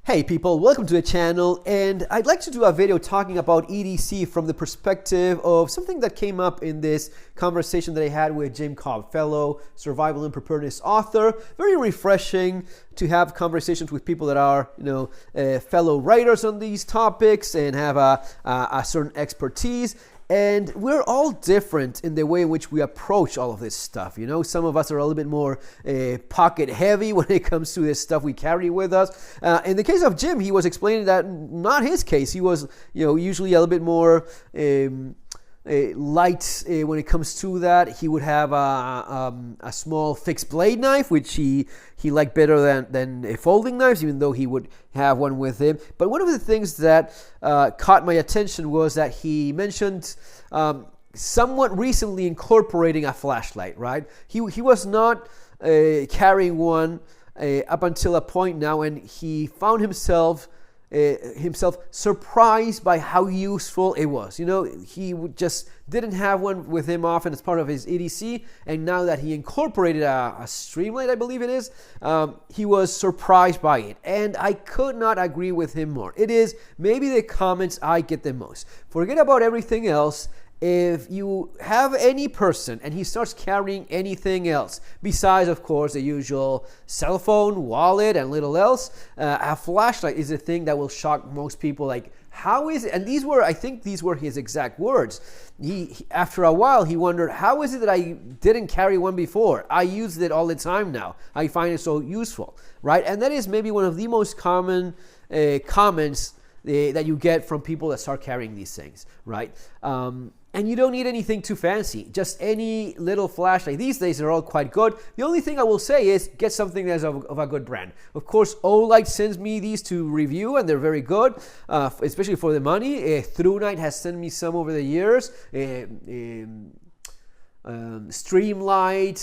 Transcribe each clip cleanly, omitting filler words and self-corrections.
Hey people, welcome to the channel, and I'd like to do a video talking about EDC from the perspective of something that came up in this conversation that I had with Jim Cobb, fellow survival and preparedness author. Very refreshing to have conversations with people that are, fellow writers on these topics and have a certain expertise. And we're all different in the way in which we approach all of this stuff. Some of us are a little bit more pocket heavy when it comes to this stuff we carry with us. In the case of Jim, he was explaining that not his case. He was, usually a little bit more light when it comes to that. He would have a small fixed blade knife, which he liked better than folding knives, even though he would have one with him. But one of the things that caught my attention was that he mentioned somewhat recently incorporating a flashlight, right? He was not carrying one up until a point now, and he found himself surprised by how useful it was. He just didn't have one with him often as part of his EDC, and now that he incorporated a streamlight, I believe it is, he was surprised by it, and I could not agree with him more. It is maybe the comments I get the most. Forget about everything else. If you have any person and he starts carrying anything else besides, of course, the usual cell phone, wallet, and little else, a flashlight is a thing that will shock most people. Like, how is it? And I think these were his exact words. After a while, he wondered, how is it that I didn't carry one before? I use it all the time now. I find it so useful, right? And that is maybe one of the most common comments that you get from people that start carrying these things, right? And you don't need anything too fancy, just any little flashlight. These days they're all quite good. The only thing I will say is get something that's of a good brand. Of course, Olight sends me these to review, and they're very good, especially for the money. ThruNight has sent me some over the years. Streamlight,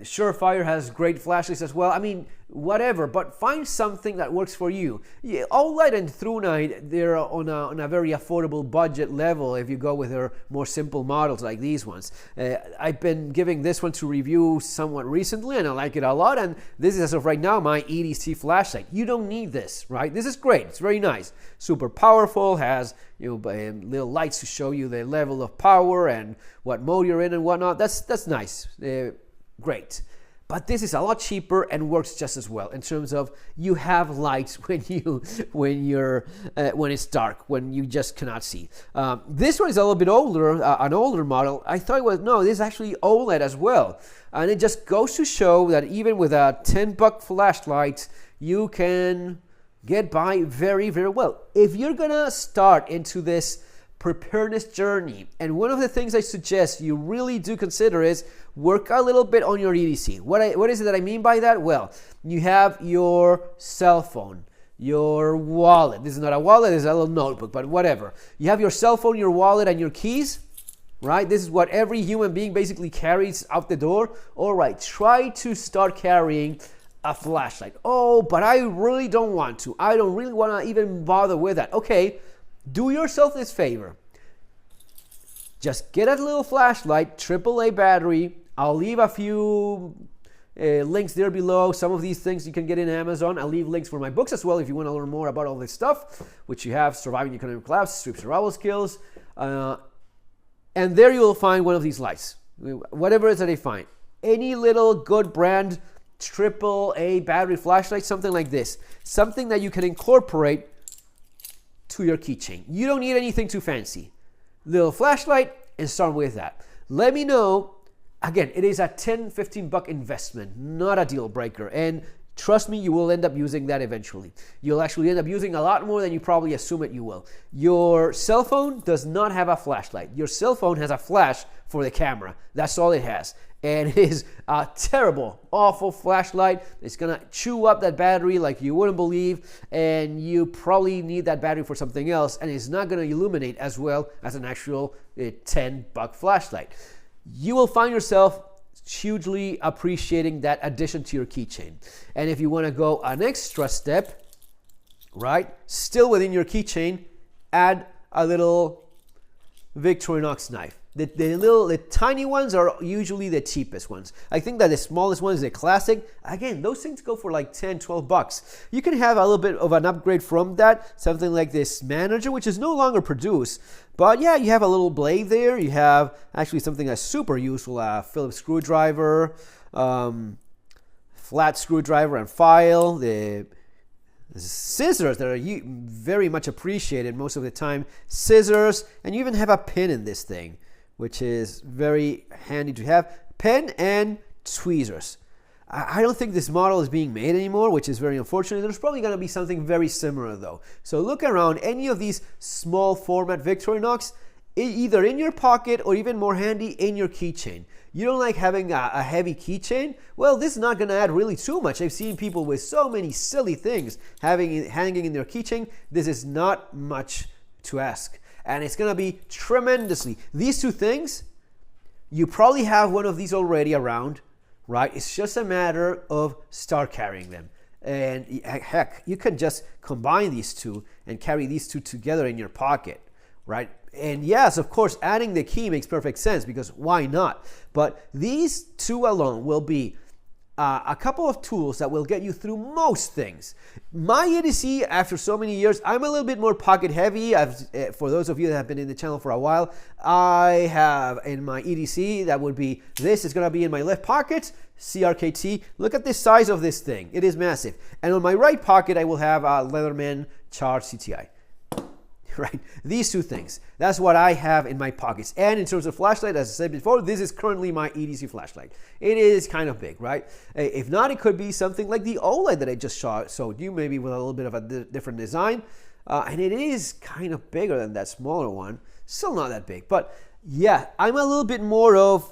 Surefire has great flashlights as well. I mean, whatever, but find something that works for you. Olight and ThruNight, they're on a very affordable budget level if you go with their more simple models like these ones. I've been giving this one to review somewhat recently, and I like it a lot, and this is, as of right now, my EDC flashlight. You don't need this, right? This is great. It's very nice. Super powerful, has little lights to show you the level of power and what mode you're in and whatnot. That's nice. Great. But this is a lot cheaper and works just as well in terms of you have lights when it's dark, when you just cannot see. This one is a little bit older, an older model. I thought it was, no, this is actually OLED as well. And it just goes to show that even with a $10 flashlight, you can get by very, very well. If you're gonna start into this preparedness journey, and one of the things I suggest you really do consider is work a little bit on your EDC. What is it that I mean by that? Well, you have your cell phone, your wallet. This is not a wallet, this is a little notebook, but whatever. You have your cell phone, your wallet, and your keys, right? This is what every human being basically carries out the door. All right, try to start carrying a flashlight. Oh, but I really don't want to. I don't really want to even bother with that. Okay, do yourself this favor. Just get a little flashlight, AAA battery. I'll leave a few links there below. Some of these things you can get in Amazon. I'll leave links for my books as well if you want to learn more about all this stuff, which you have: Surviving Economic Collapse, Street Survival Skills. And there you will find one of these lights. Whatever it is that they find. Any little good brand, AAA battery flashlight, something like this. Something that you can incorporate to your keychain. You don't need anything too fancy. Little flashlight, and start with that. Let me know. Again, it is a $10-15 investment, not a deal breaker. And trust me, you will end up using that eventually. You'll actually end up using a lot more than you probably assume it you will. Your cell phone does not have a flashlight. Your cell phone has a flash for the camera. That's all it has. And it is a terrible, awful flashlight. It's gonna chew up that battery like you wouldn't believe, and you probably need that battery for something else, and it's not gonna illuminate as well as an actual $10 flashlight. You will find yourself hugely appreciating that addition to your keychain. And if you wanna go an extra step, right, still within your keychain, add a little Victorinox knife. The tiny ones are usually the cheapest ones. I think that the smallest one is the classic. Again, those things go for like 10, 12 bucks. You can have a little bit of an upgrade from that, something like this manager, which is no longer produced. But yeah, you have a little blade there. You have actually something that's super useful, a Phillips screwdriver, flat screwdriver and file, the scissors that are very much appreciated most of the time, scissors, and you even have a pin in this thing, which is very handy to have. Pen and tweezers. I don't think this model is being made anymore, which is very unfortunate. There's probably going to be something very similar though. So look around any of these small format Victorinox, either in your pocket or even more handy in your keychain. You don't like having a heavy keychain? Well, this is not going to add really too much. I've seen people with so many silly things hanging in their keychain. This is not much to ask. And it's going to be tremendously. These two things, you probably have one of these already around, right? It's just a matter of start carrying them. And heck, you can just combine these two and carry these two together in your pocket, right? And yes, of course, adding the key makes perfect sense because why not? But these two alone will be a couple of tools that will get you through most things. My EDC, after so many years, I'm a little bit more pocket heavy. For those of you that have been in the channel for a while, I have in my EDC, that would be this. It's going to be in my left pocket, CRKT. Look at the size of this thing. It is massive. And on my right pocket, I will have a Leatherman Charge CTI. Right, these two things. That's what I have in my pockets. And in terms of flashlight, as I said before, this is currently my EDC flashlight. It is kind of big, right? If not, it could be something like the OLED that I just showed you, maybe with a little bit of a different design. And it is kind of bigger than that smaller one. Still not that big, but yeah, I'm a little bit more of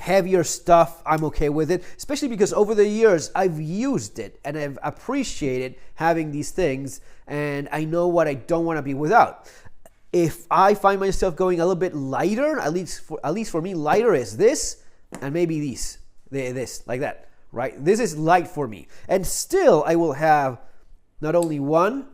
heavier stuff. I'm okay with it, especially because over the years I've used it and I've appreciated having these things, and I know what I don't want to be without. If I find myself going a little bit lighter, at least for me, lighter is this and maybe this like that, right? This is light for me, and still I will have not only one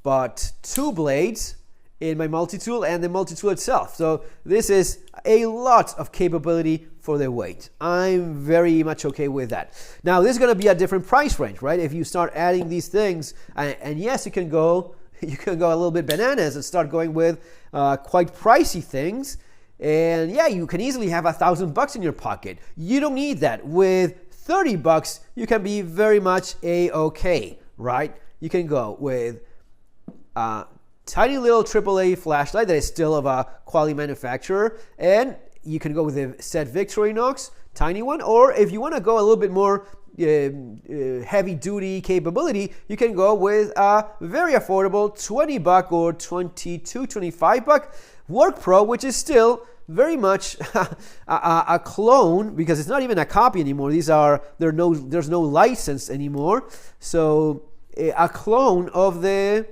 but two blades in my multi-tool and the multi-tool itself. So this is a lot of capability for the weight. I'm very much okay with that. Now this is going to be a different price range, right? If you start adding these things, and yes, you can go a little bit bananas and start going with quite pricey things. And yeah, you can easily have $1,000 in your pocket. You don't need that. With $30, you can be very much a-okay, right? You can go with tiny little AAA flashlight that is still of a quality manufacturer, and you can go with the set Victorinox, tiny one, or if you want to go a little bit more heavy duty capability, you can go with a very affordable $20 or $22, $25 Work Pro, which is still very much a clone, because it's not even a copy anymore. There's no license anymore, so a clone of the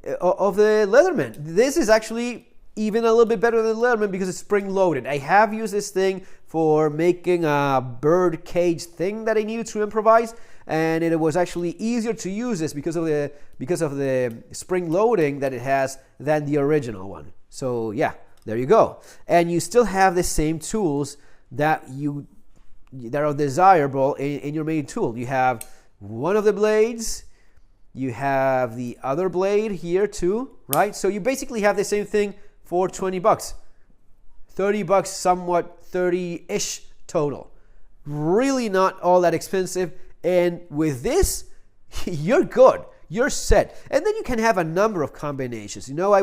Leatherman. This is actually even a little bit better than the Leatherman because it's spring loaded. I have used this thing for making a bird cage thing that I needed to improvise, and it was actually easier to use this because of the spring loading that it has than the original one. So yeah, there you go. And you still have the same tools that are desirable in your main tool. You have one of the blades. You have the other blade here too, right? So you basically have the same thing for $20. $30, somewhat 30-ish total. Really not all that expensive. And with this, you're good. You're set. And then you can have a number of combinations. You know,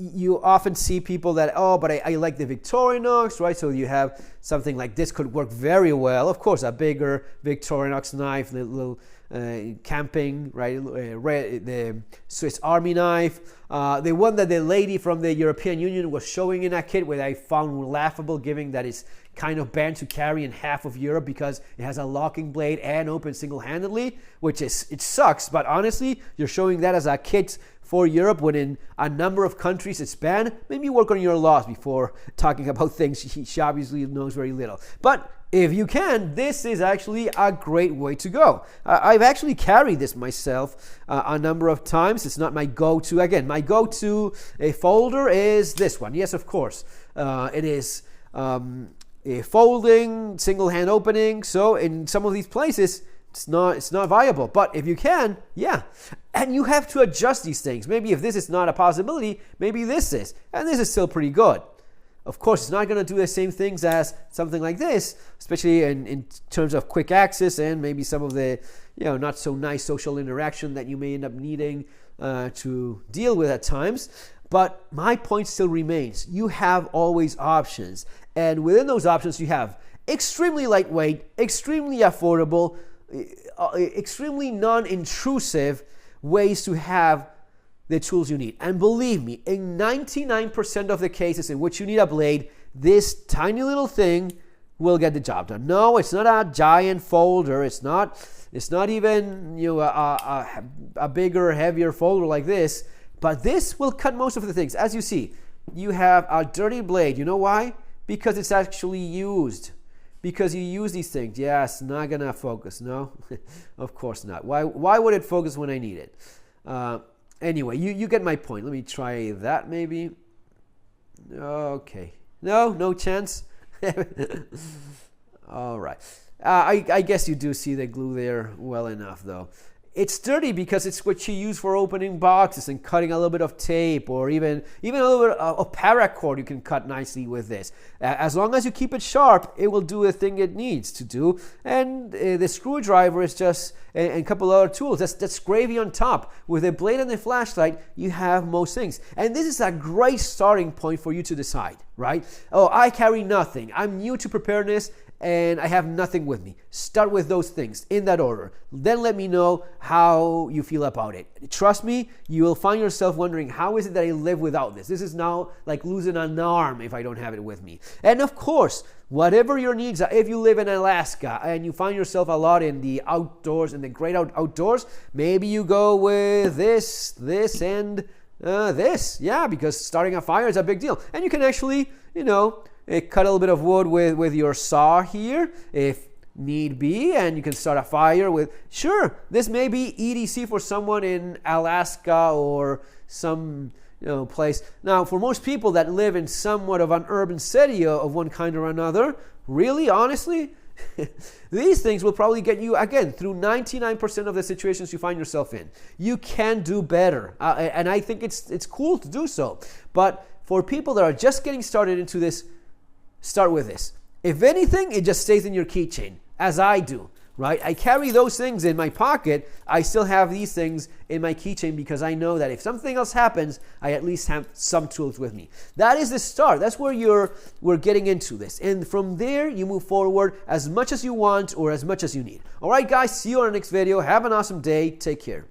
you often see people that, but I like the Victorinox, right? So you have something like this could work very well. Of course, a bigger Victorinox knife, the little camping, right? The Swiss Army knife. The one that the lady from the European Union was showing in a kit, which I found laughable, given that it's kind of banned to carry in half of Europe because it has a locking blade and opens single-handedly, it sucks. But honestly, you're showing that as a kit for Europe when in a number of countries it's banned. Maybe work on your laws before talking about things she obviously knows very little. But if you can, this is actually a great way to go. I've actually carried this myself a number of times. It's not my go-to. Again, my go-to folder is this one. Yes, of course. It is a folding, single hand opening. So in some of these places, it's not viable. But if you can, yeah. And you have to adjust these things. Maybe if this is not a possibility, maybe this is. And this is still pretty good. Of course, it's not going to do the same things as something like this, especially in terms of quick access and maybe some of the not so nice social interaction that you may end up needing to deal with at times. But my point still remains. You have always options. And within those options, you have extremely lightweight, extremely affordable, extremely non-intrusive ways to have the tools you need. And believe me, in 99% of the cases in which you need a blade, this tiny little thing will get the job done. No, it's not a giant folder. It's not even a bigger, heavier folder like this. But this will cut most of the things. As you see, you have a dirty blade. You know why? Because it's actually used. Because you use these things. Yes, not gonna focus. No, of course not. Why would it focus when I need it? Anyway, you get my point. Let me try that maybe. Okay. No chance. All right. I guess you do see the glue there well enough though. It's sturdy because it's what you use for opening boxes and cutting a little bit of tape, or even a little bit of paracord you can cut nicely with this. As long as you keep it sharp, it will do the thing it needs to do. And the screwdriver is just, and a couple other tools, that's gravy on top. With a blade and a flashlight, you have most things. And this is a great starting point for you to decide, right? Oh, I carry nothing. I'm new to preparedness and I have nothing with me. Start with those things in that order. Then let me know how you feel about it. Trust me, you will find yourself wondering, how is it that I live without this? This is now like losing an arm if I don't have it with me. And of course, whatever your needs are, if you live in Alaska and you find yourself a lot in the outdoors, in the great outdoors, maybe you go with this, and this. Yeah, because starting a fire is a big deal. And you can actually, cut a little bit of wood with your saw here if need be, and you can start a fire with, sure, this may be EDC for someone in Alaska or some place. Now, for most people that live in somewhat of an urban city of one kind or another, really, honestly, these things will probably get you, again, through 99% of the situations you find yourself in. You can do better, and I think it's cool to do so. But for people that are just getting started into this, start with this. If anything, it just stays in your keychain, as I do, right? I carry those things in my pocket. I still have these things in my keychain because I know that if something else happens, I at least have some tools with me. That is the start. That's where we're getting into this. And from there, you move forward as much as you want or as much as you need. All right, guys, see you on our next video. Have an awesome day. Take care.